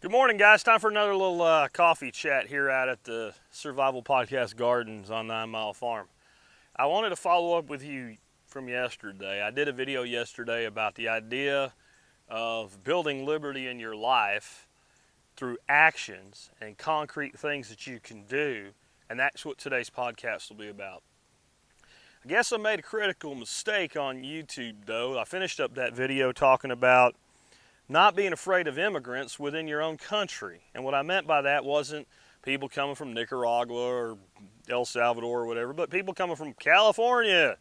Good morning, guys. Time for another little coffee chat here out at the Survival Podcast Gardens on 9 Mile Farm. I wanted to follow up with you from yesterday. I did a video yesterday about the idea of building liberty in your life through actions and concrete things that you can do, and that's what today's podcast will be about. I guess I made a critical mistake on YouTube, though. I finished up that video talking about not being afraid of immigrants within your own country. And what I meant by that wasn't people coming from Nicaragua or El Salvador or whatever, but people coming from California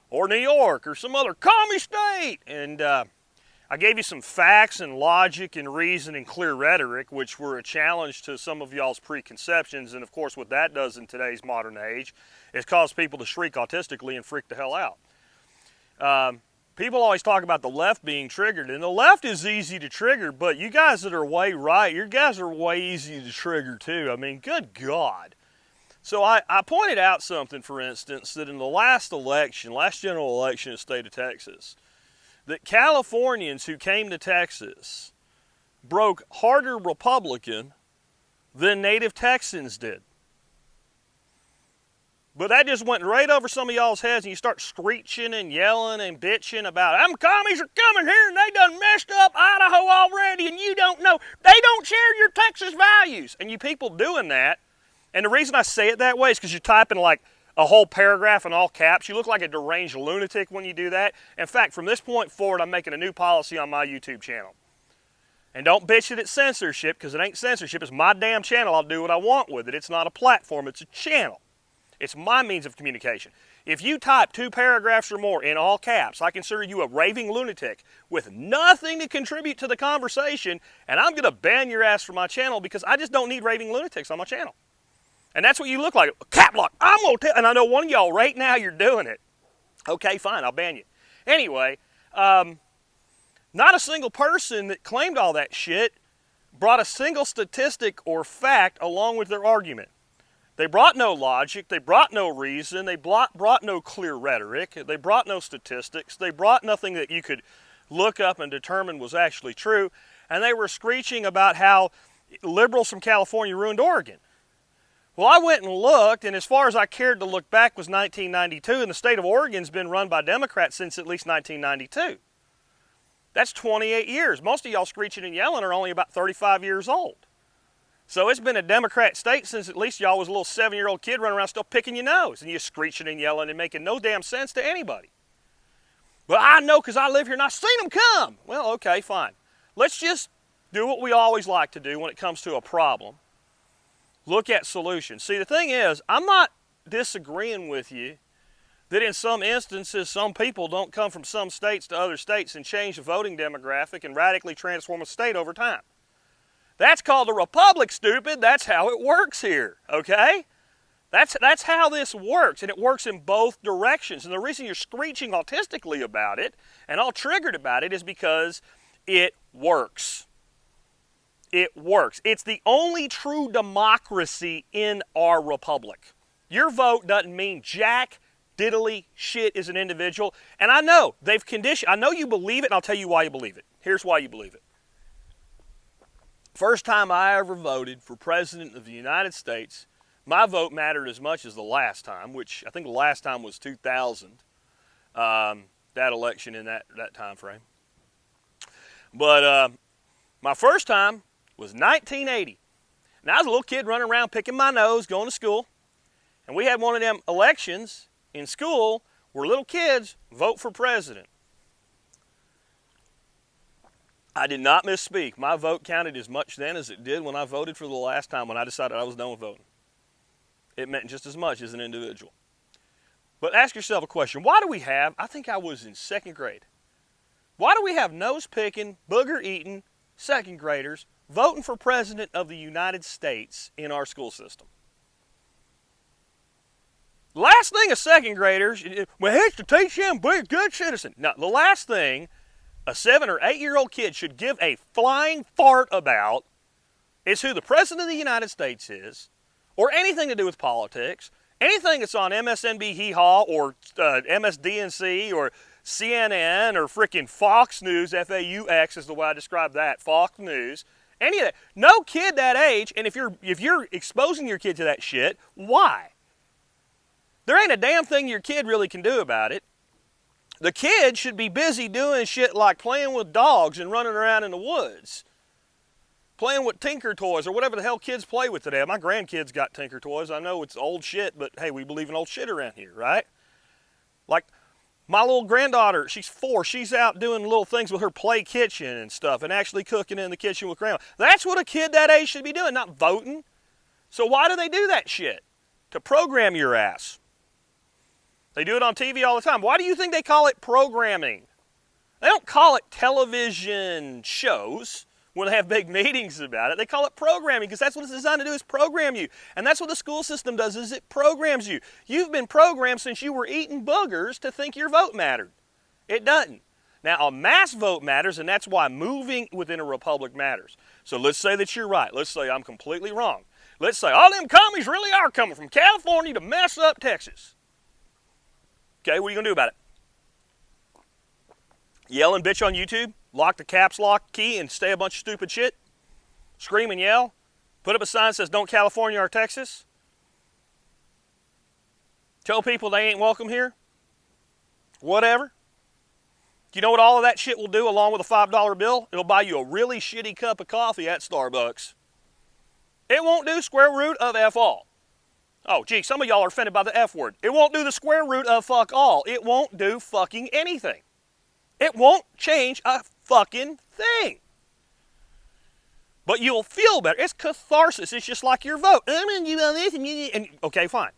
or New York or some other commie state. And I gave you some facts and logic and reason and clear rhetoric, which were a challenge to some of y'all's preconceptions. And of course, what that does in today's modern age is cause people to shriek autistically and freak the hell out. People always talk about the left being triggered, and the left is easy to trigger, but you guys that are way right, you guys are way easy to trigger too. I mean, good God. So I pointed out something, for instance, that in the last general election in the state of Texas, that Californians who came to Texas broke harder Republican than native Texans did. But that just went right over some of y'all's heads, and you start screeching and yelling and bitching about, them commies are coming here and they done messed up Idaho already and you don't know. They don't share your Texas values. And you people doing that, and the reason I say it that way is because you're typing like a whole paragraph in all caps. You look like a deranged lunatic when you do that. In fact, from this point forward, I'm making a new policy on my YouTube channel. And don't bitch that it's censorship, because it ain't censorship. It's my damn channel. I'll do what I want with it. It's not a platform. It's a channel. It's my means of communication. If you type 2 paragraphs or more in all caps, I consider you a raving lunatic with nothing to contribute to the conversation, and I'm going to ban your ass from my channel because I just don't need raving lunatics on my channel. And that's what you look like. Cap lock. I'm going to tell, and I know one of y'all right now you're doing it. Okay, fine, I'll ban you. Anyway, not a single person that claimed all that shit brought a single statistic or fact along with their argument. They brought no logic, they brought no reason, they brought no clear rhetoric, they brought no statistics, they brought nothing that you could look up and determine was actually true, and they were screeching about how liberals from California ruined Oregon. Well, I went and looked, and as far as I cared to look back was 1992, and the state of Oregon's been run by Democrats since at least 1992. That's 28 years. Most of y'all screeching and yelling are only about 35 years old. So it's been a Democrat state since at least y'all was a little 7-year-old kid running around still picking your nose, and you're screeching and yelling and making no damn sense to anybody. Well, I know because I live here and I've seen them come. Well, okay, fine. Let's just do what we always like to do when it comes to a problem. Look at solutions. See, the thing is, I'm not disagreeing with you that in some instances some people don't come from some states to other states and change the voting demographic and radically transform a state over time. That's called a republic, stupid. That's how it works here, okay? That's how this works, and it works in both directions. And the reason you're screeching autistically about it and all triggered about it is because it works. It works. It's the only true democracy in our republic. Your vote doesn't mean jack diddly shit as an individual. And I know they've conditioned, I know you believe it, and I'll tell you why you believe it. Here's why you believe it. First time I ever voted for President of the United States, my vote mattered as much as the last time, which I think the last time was 2000, that election in that time frame. But my first time was 1980. And I was a little kid running around picking my nose, going to school. And we had one of them elections in school where little kids vote for president. I did not misspeak. My vote counted as much then as it did when I voted for the last time when I decided I was done with voting. It meant just as much as an individual. But ask yourself a question. Why do we have, I think I was in 2nd grade, why do we have nose-picking, booger-eating 2nd graders voting for President of the United States in our school system? Last thing a 2nd graders, well, here's to teach them be a good citizen. No, the last thing a 7 or 8-year-old kid should give a flying fart about is who the President of the United States is, or anything to do with politics, anything that's on MSNB Hee Haw or MSDNC or CNN or frickin' Fox News, F-A-U-X is the way I describe that, Fox News, Any of that. No kid that age, and if you're exposing your kid to that shit, why? There ain't a damn thing your kid really can do about it. The kid should be busy doing shit like playing with dogs and running around in the woods. Playing with Tinker Toys or whatever the hell kids play with today. My grandkids got Tinker Toys. I know it's old shit, but hey, we believe in old shit around here, right? Like, my little granddaughter, she's 4. She's out doing little things with her play kitchen and stuff and actually cooking in the kitchen with grandma. That's what a kid that age should be doing, not voting. So why do they do that shit? To program your ass. They do it on TV all the time. Why do you think they call it programming? They don't call it television shows when they have big meetings about it. They call it programming because that's what it's designed to do, is program you. And that's what the school system does, is it programs you. You've been programmed since you were eating boogers to think your vote mattered. It doesn't. Now, a mass vote matters, and that's why moving within a republic matters. So let's say that you're right. Let's say I'm completely wrong. Let's say all them commies really are coming from California to mess up Texas. Okay, what are you going to do about it? Yell and bitch on YouTube? Lock the caps lock key and say a bunch of stupid shit? Scream and yell? Put up a sign that says, don't California or Texas? Tell people they ain't welcome here? Whatever. Do you know what all of that shit will do along with a $5 bill? It'll buy you a really shitty cup of coffee at Starbucks. It won't do square root of F all. Oh, gee, some of y'all are offended by the F word. It won't do the square root of fuck all. It won't do fucking anything. It won't change a fucking thing. But you'll feel better. It's catharsis. It's just like your vote. Okay, fine.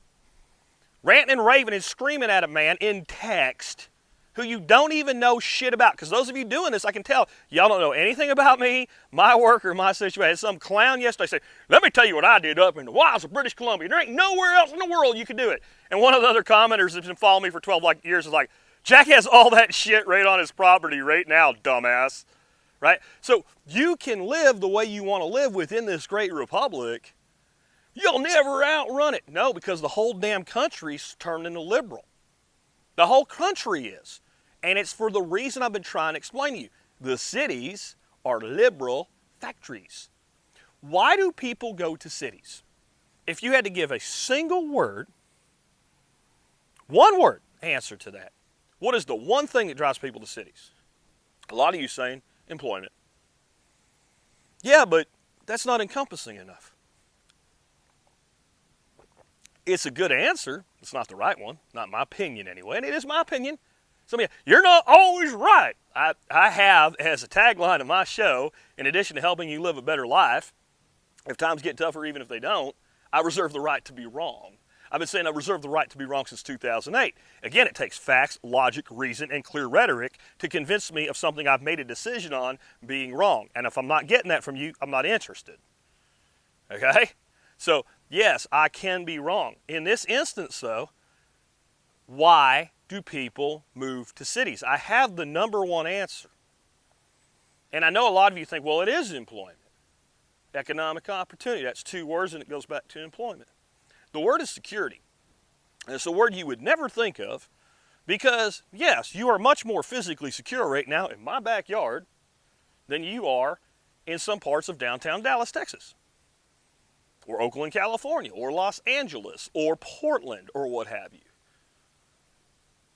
Ranting and raving and screaming at a man in text who you don't even know shit about. Because those of you doing this, I can tell, y'all don't know anything about me, my work, or my situation. Some clown yesterday said, let me tell you what I did up in the wilds of British Columbia. There ain't nowhere else in the world you can do it. And one of the other commenters that's been following me for 12 years is like, Jack has all that shit right on his property right now, dumbass. Right? So you can live the way you want to live within this great republic. You'll never outrun it. No, because the whole damn country's turned into liberal. The whole country is. And it's for the reason I've been trying to explain to you. The cities are liberal factories. Why do people go to cities? If you had to give a single word, one word answer to that, what is the one thing that drives people to cities? A lot of you saying employment. Yeah, but that's not encompassing enough. It's a good answer. It's not the right one. Not in my opinion anyway. And it is my opinion. Some of you, you're not always right. I have as a tagline of my show, in addition to helping you live a better life, if times get tougher, even if they don't, I reserve the right to be wrong. I've been saying I reserve the right to be wrong since 2008. Again, it takes facts, logic, reason, and clear rhetoric to convince me of something I've made a decision on being wrong. And if I'm not getting that from you, I'm not interested. Okay? So, yes, I can be wrong. In this instance, though, why do people move to cities? I have the number one answer. And I know a lot of you think, well, it is employment. Economic opportunity. That's 2 words, and it goes back to employment. The word is security. And it's a word you would never think of because, yes, you are much more physically secure right now in my backyard than you are in some parts of downtown Dallas, Texas, or Oakland, California, or Los Angeles, or Portland, or what have you.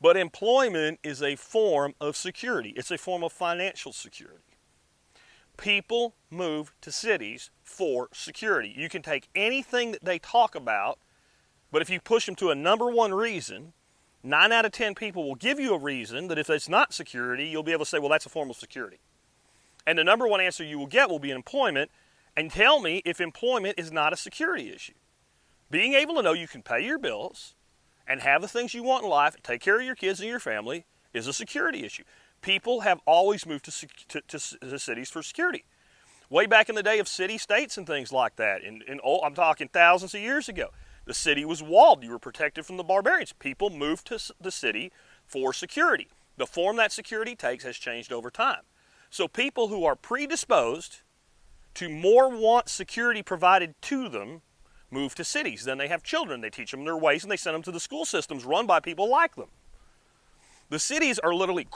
But employment is a form of security. It's a form of financial security. People move to cities for security. You can take anything that they talk about, but if you push them to a number one reason, 9 out of 10 people will give you a reason that if it's not security, you'll be able to say, well, that's a form of security. And the number one answer you will get will be employment, and tell me if employment is not a security issue. Being able to know you can pay your bills and have the things you want in life, and take care of your kids and your family is a security issue. People have always moved to cities for security. Way back in the day of city-states and things like that, I'm talking thousands of years ago, the city was walled. You were protected from the barbarians. People moved to the city for security. The form that security takes has changed over time. So people who are predisposed to more want security provided to them move to cities. Then they have children. They teach them their ways, and they send them to the school systems run by people like them. The cities are literally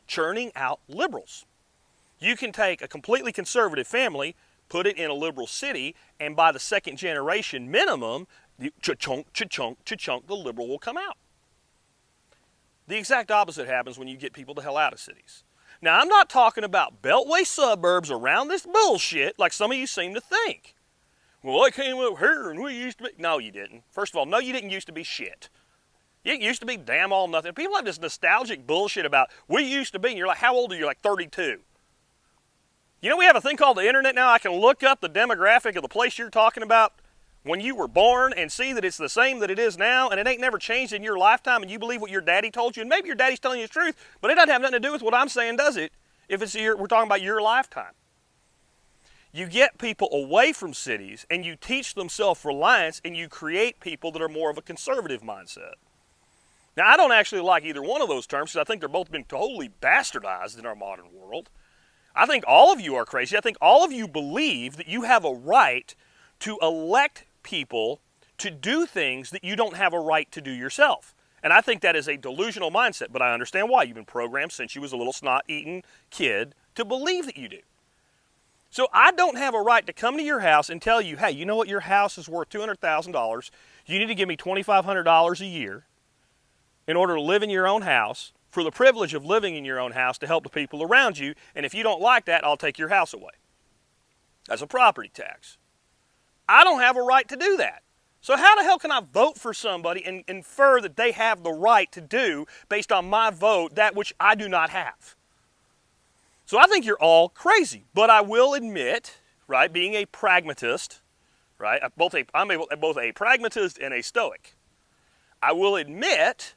churning out liberals. You can take a completely conservative family, put it in a liberal city, and by the second generation minimum, cha-chunk, cha-chunk, cha-chunk, the liberal will come out. The exact opposite happens when you get people the hell out of cities. Now, I'm not talking about beltway suburbs around this bullshit like some of you seem to think. Well, I came up here and we used to be... No, you didn't. First of all, no, you didn't used to be shit. You used to be damn all nothing. People have this nostalgic bullshit about, we used to be, and you're like, how old are you? Like 32. You know, we have a thing called the internet now. I can look up the demographic of the place you're talking about when you were born and see that it's the same that it is now, and it ain't never changed in your lifetime, and you believe what your daddy told you, and maybe your daddy's telling you the truth, but it doesn't have nothing to do with what I'm saying, does it? If we're talking about your lifetime. You get people away from cities, and you teach them self-reliance, and you create people that are more of a conservative mindset. Now, I don't actually like either one of those terms, because I think they're both been totally bastardized in our modern world. I think all of you are crazy. I think all of you believe that you have a right to elect people to do things that you don't have a right to do yourself. And I think that is a delusional mindset, but I understand why. You've been programmed since you was a little snot-eating kid to believe that you do. So I don't have a right to come to your house and tell you, hey, you know what, your house is worth $200,000. You need to give me $2,500 a year in order to live in your own house, for the privilege of living in your own house to help the people around you, and if you don't like that, I'll take your house away. That's a property tax. I don't have a right to do that. So how the hell can I vote for somebody and infer that they have the right to do, based on my vote, that which I do not have? So I think you're all crazy. But I will admit, right, being a pragmatist, right, I'm both a pragmatist and a stoic. I will admit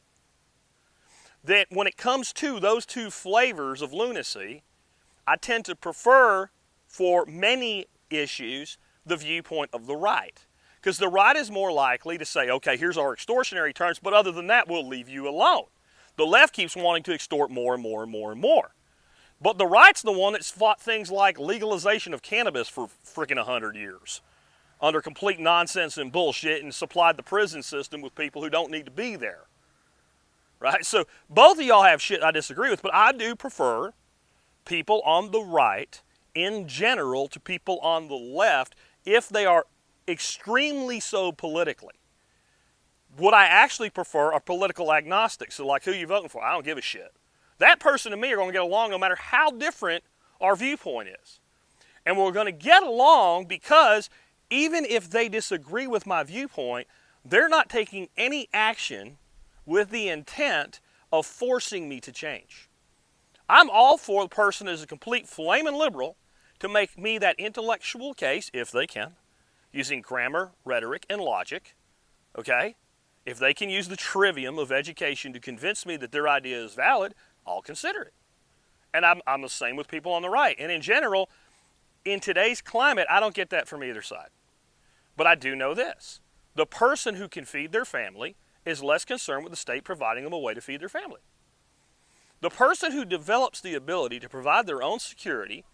that when it comes to those two flavors of lunacy, I tend to prefer, for many issues, the viewpoint of the right. Because the right is more likely to say, okay, here's our extortionary terms, but other than that, we'll leave you alone. The left keeps wanting to extort more and more and more and more. But the right's the one that's fought things like legalization of cannabis for freaking 100 years under complete nonsense and bullshit, and supplied the prison system with people who don't need to be there. Right? So both of y'all have shit I disagree with, but I do prefer people on the right in general to people on the left if they are extremely so politically. What I actually prefer are political agnostics. So like, who you voting for? I don't give a shit. That person and me are going to get along no matter how different our viewpoint is. And we're going to get along because even if they disagree with my viewpoint, they're not taking any action with the intent of forcing me to change. I'm all for the person as a complete flaming liberal to make me that intellectual case, if they can, using grammar, rhetoric, and logic, okay? If they can use the trivium of education to convince me that their idea is valid, I'll consider it. And I'm the same with people on the right. And in general, in today's climate, I don't get that from either side. But I do know this. The person who can feed their family is less concerned with the state providing them a way to feed their family. The person who develops the ability to provide their own security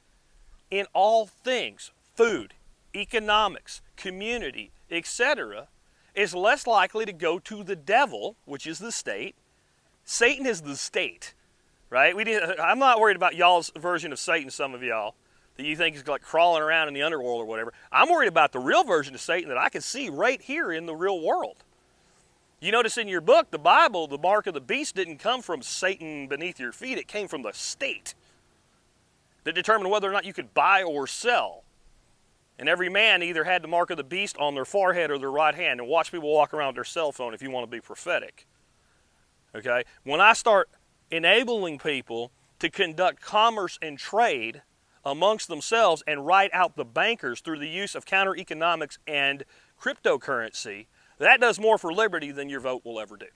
in all things, food, economics, community, etc., is less likely to go to the devil, which is the state. Satan is the state, right? I'm not worried about y'all's version of Satan, some of y'all, that you think is like crawling around in the underworld or whatever. I'm worried about the real version of Satan that I can see right here in the real world. You notice in your book, the Bible, the mark of the beast didn't come from Satan beneath your feet. It came from the state that determined whether or not you could buy or sell. And every man either had the mark of the beast on their forehead or their right hand. And watch people walk around with their cell phone if you want to be prophetic. Okay? When I start enabling people to conduct commerce and trade amongst themselves and write out the bankers through the use of counter-economics and cryptocurrency, that does more for liberty than your vote will ever do.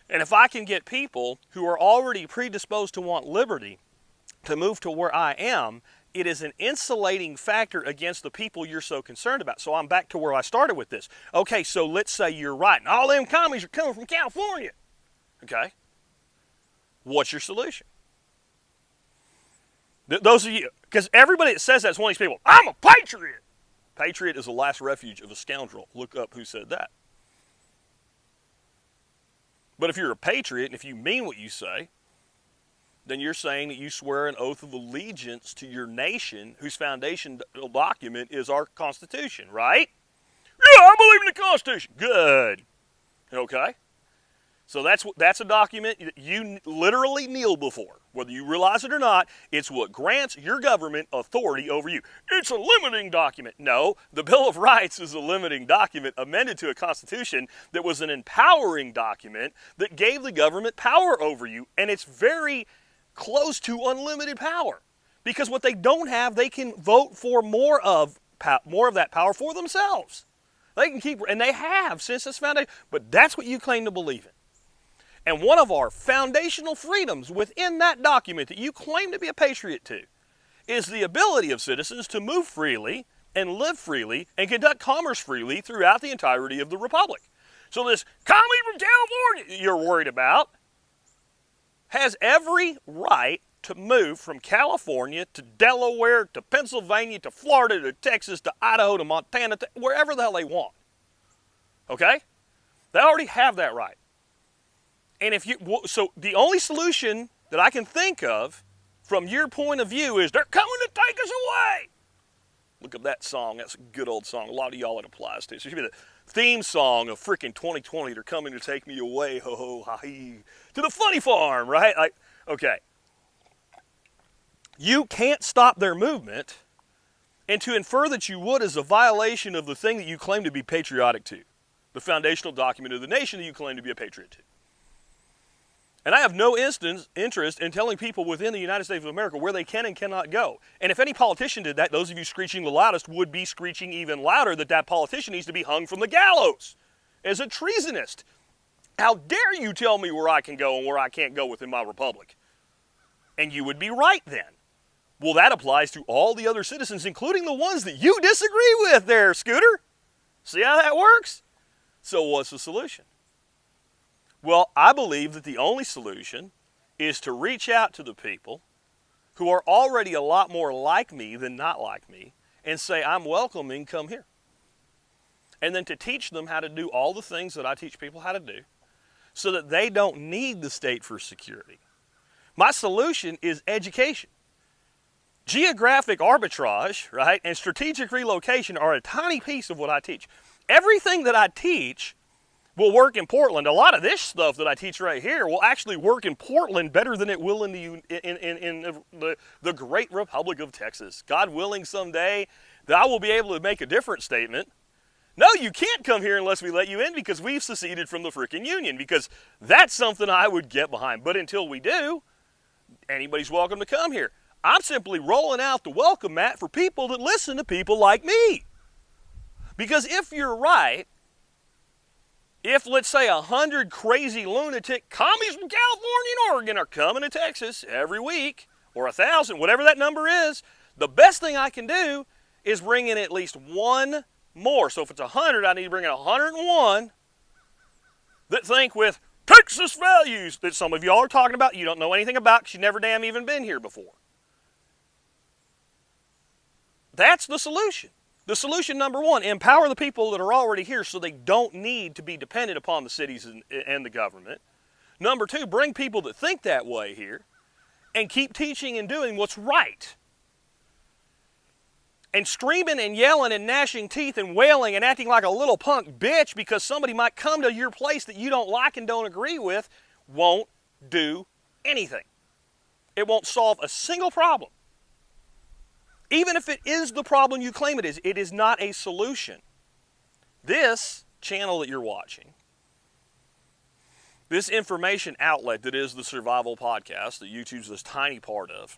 And if I can get people who are already predisposed to want liberty to move to where I am, it is an insulating factor against the people you're so concerned about. So I'm back to where I started with this. Okay, so let's say you're right, and all them commies are coming from California. Okay? What's your solution? Those of you, because everybody that says that is one of these people, I'm a patriot. Patriot is the last refuge of a scoundrel. Look up who said that. But if you're a patriot and if you mean what you say, then you're saying that you swear an oath of allegiance to your nation whose foundation document is our Constitution, right? Yeah, I believe in the Constitution. Good. Okay. So that's a document that you literally kneel before. Whether you realize it or not, it's what grants your government authority over you. It's a limiting document. No, the Bill of Rights is a limiting document amended to a Constitution that was an empowering document that gave the government power over you. And it's very close to unlimited power. Because what they don't have, they can vote for more of that power for themselves. They can keep, and they have since its foundation. But that's what you claim to believe in. And one of our foundational freedoms within that document that you claim to be a patriot to is the ability of citizens to move freely and live freely and conduct commerce freely throughout the entirety of the republic. So this commie from California you're worried about has every right to move from California to Delaware to Pennsylvania to Florida to Texas to Idaho to Montana to wherever the hell they want. Okay? They already have that right. And so the only solution that I can think of from your point of view is they're coming to take us away. Look at that song. That's a good old song. A lot of y'all it applies to. So it should be the theme song of freaking 2020. They're coming to take me away. Ho, ho, ha, hee. To the funny farm, right? Like, okay. You can't stop their movement, and to infer that you would is a violation of the thing that you claim to be patriotic to, the foundational document of the nation that you claim to be a patriot to. And I have no interest in telling people within the United States of America where they can and cannot go. And if any politician did that, those of you screeching the loudest would be screeching even louder that that politician needs to be hung from the gallows as a treasonist. How dare you tell me where I can go and where I can't go within my republic? And you would be right then. Well, that applies to all the other citizens, including the ones that you disagree with there, Scooter. See how that works? So what's the solution? Well, I believe that the only solution is to reach out to the people who are already a lot more like me than not like me and say, I'm welcoming, come here. And then to teach them how to do all the things that I teach people how to do so that they don't need the state for security. My solution is education. Geographic arbitrage, right, and strategic relocation are a tiny piece of what I teach. Everything that I teach will work in Portland. A lot of this stuff that I teach right here will actually work in Portland better than it will in the great Republic of Texas. God willing, someday that I will be able to make a different statement. No, you can't come here unless we let you in because we've seceded from the frickin' Union, because that's something I would get behind. But until we do, anybody's welcome to come here. I'm simply rolling out the welcome mat for people that listen to people like me. Because if you're right, if, let's say, 100 crazy lunatic commies from California and Oregon are coming to Texas every week, or 1,000, whatever that number is, the best thing I can do is bring in at least one more. So if it's 100, I need to bring in 101 that think with Texas values that some of y'all are talking about you don't know anything about because you've never damn even been here before. That's the solution. The solution number one, empower the people that are already here so they don't need to be dependent upon the cities and the government. Number two, bring people that think that way here and keep teaching and doing what's right. And screaming and yelling and gnashing teeth and wailing and acting like a little punk bitch because somebody might come to your place that you don't like and don't agree with won't do anything. It won't solve a single problem. Even if it is the problem you claim it is not a solution. This channel that you're watching, this information outlet that is the Survival Podcast that YouTube's this tiny part of,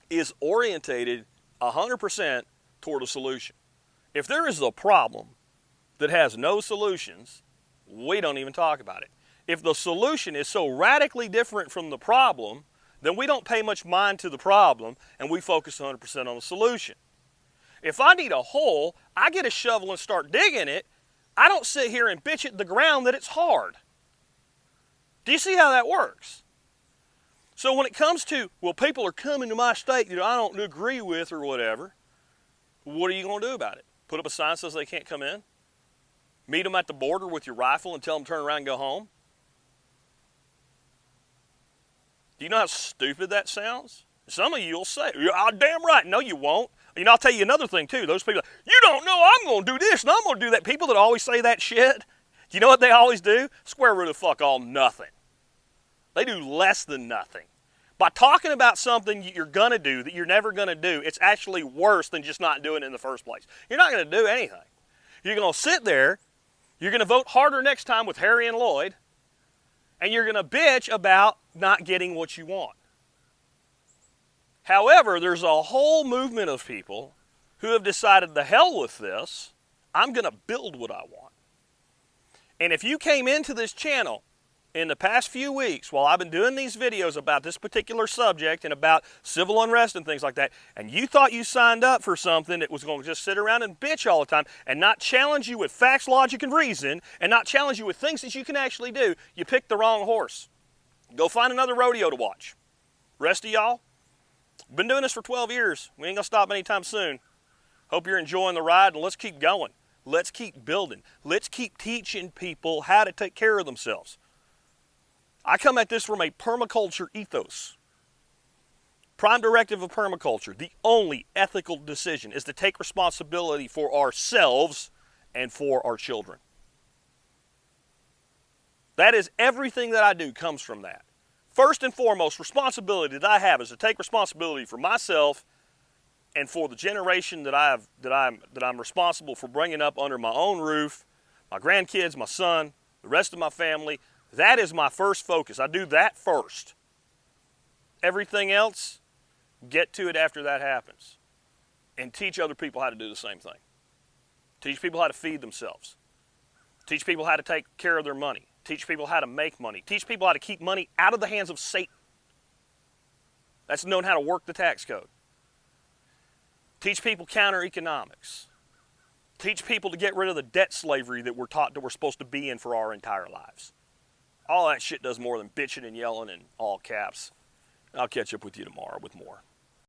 is orientated 100% toward a solution. If there is a problem that has no solutions, we don't even talk about it. If the solution is so radically different from the problem, then we don't pay much mind to the problem and we focus 100% on the solution. If I need a hole, I get a shovel and start digging it. I don't sit here and bitch at the ground that it's hard. Do you see how that works? So when it comes to, well, people are coming to my state that I don't agree with or whatever, what are you going to do about it? Put up a sign that says they can't come in? Meet them at the border with your rifle and tell them to turn around and go home? Do you know how stupid that sounds? Some of you will say, "Oh, damn right." No, you won't. You know, I'll tell you another thing, too. Those people, you don't know I'm going to do this and I'm going to do that. People that always say that shit, do you know what they always do? Square root of fuck all nothing. They do less than nothing. By talking about something you're going to do that you're never going to do, it's actually worse than just not doing it in the first place. You're not going to do anything. You're going to sit there, you're going to vote harder next time with Harry and Lloyd, and you're going to bitch about not getting what you want. However, there's a whole movement of people who have decided, the hell with this, I'm going to build what I want. And if you came into this channel in the past few weeks while I've been doing these videos about this particular subject and about civil unrest and things like that, and you thought you signed up for something that was going to just sit around and bitch all the time and not challenge you with facts, logic, and reason, and not challenge you with things that you can actually do, you picked the wrong horse. Go find another rodeo to watch. Rest of y'all, been doing this for 12 years. We ain't going to stop anytime soon. Hope you're enjoying the ride, and let's keep going. Let's keep building. Let's keep teaching people how to take care of themselves. I come at this from a permaculture ethos. Prime directive of permaculture, the only ethical decision is to take responsibility for ourselves and for our children. That is everything that I do comes from that. First and foremost, responsibility that I have is to take responsibility for myself and for the generation that I'm responsible for bringing up under my own roof, my grandkids, my son, the rest of my family. That is my first focus. I do that first. Everything else, get to it after that happens. And teach other people how to do the same thing. Teach people how to feed themselves. Teach people how to take care of their money. Teach people how to make money. Teach people how to keep money out of the hands of Satan. That's knowing how to work the tax code. Teach people counter economics. Teach people to get rid of the debt slavery that we're taught that we're supposed to be in for our entire lives. All that shit does more than bitching and yelling in all caps. I'll catch up with you tomorrow with more.